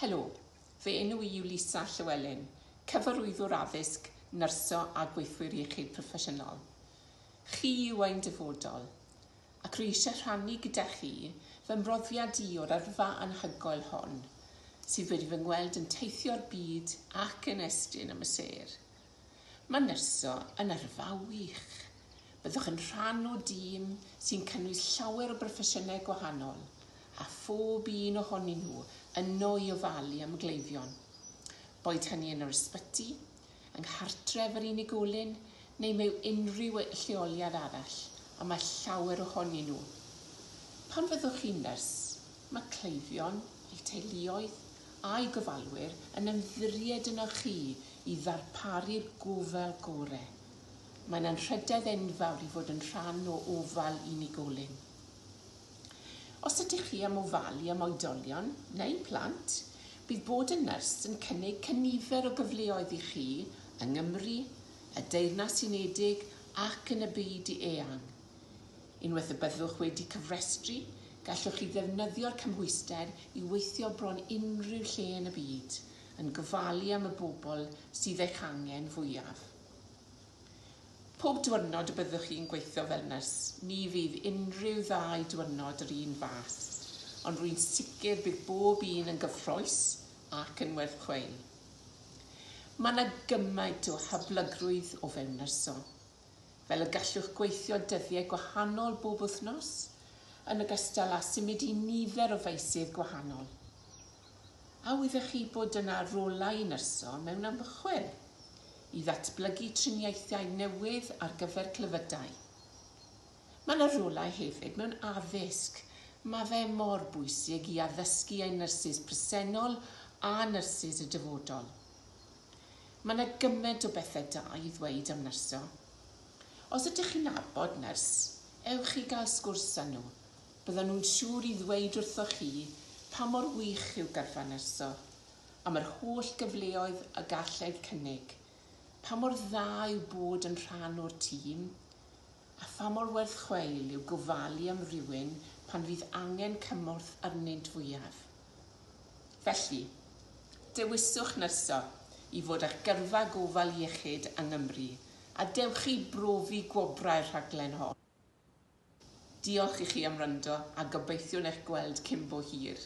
Helo, fe enw I yw Llewelyn, Cyfarwyddwr Addysg, Nyrsio a Gweithwyr Iechyd Proffesiynol. Chi yw ein dyfodol, ac rwy eisiau rhannu gyda chi fy mrofiad I o'r yrfa anhygoel hon, sydd wedi fy ngweld yn teithio'r byd ac yn estyn am y sêr. Mae Nyrsio yn yrfa wych. Byddwch yn rhan o dîm sy'n cynnwys llawer o broffesiynau gwahanol, a phob un ohonyn nhw yno I ofalu am gleifion. Boed hynny yn yr ysbyty, yng nghartref yr unigolyn, neu mewn unrhyw lleoliad arall, a mae llawer ohonyn nhw. Pan fyddwch chi'n nyrs, mae cleifion, eu teuluoedd a'i gofalwyr yn ymddiried yno chi I ddarparu'r gofal gorau. Mae'n anrhydedd enfawr I fod yn rhan o ofal unigolyn. Os ydych chi am ofalu am oedolion neu plant, bydd bod yn nyrs yn cynnig cynifer o gyfleoedd I chi yng Nghymru, y Deyrnas Unedig ac yn y byd I eang. Unwaith y byddwch wedi cyfrestru, gallwch chi ddefnyddio'r cymhwyster I weithio bron unrhyw lle yn y byd, yn gofalu am y bobl sydd eich angen fwyaf. Pob diwrnod y byddwch chi'n gweithio fel nyrs, ni fydd unrhyw ddau diwrnod yr un fath, ond rwy'n sicr bydd bob un yn gyffrous ac yn werth chweil. Mae yna gymaint o hyblygrwydd o fewn nyrsio, fel y gallwch gweithio dyddiau gwahanol bob wythnos, yn ogystal â symud I nifer o feisydd gwahanol. A wyddech chi bod yna rolau nyrsio mewn ymchwil, I ddatblygu triniaethau newydd ar gyfer clefydau. Mae yna rolau hefyd mewn addysg. Mae fe mor bwysig I addysgu ein nyrsys presennol a nyrsys y dyfodol. Mae yna gymaint o bethau da I ddweud am nyrsio. Os ydych chi'n nabod nyrs, ewch I gael sgwrs â nhw. Byddan nhw'n siŵr I ddweud wrthoch chi pa mor wych yw gyrfa nyrsio, am yr holl gyfleoedd a gallai cynnig. Pa mor dda yw bod yn rhan o'r tîm, a pha mor werth chweil yw gofalu am rywun pan fydd angen cymorth arnynt fwyaf. Felly, dewiswch nyrsio I fod eich gyrfa gofal iechyd yng Nghymru, a dewch I brofi gwobrau'r rhaglen hon. Diolch I chi am wrando, a gobeithio'n eich gweld cyn bo hir.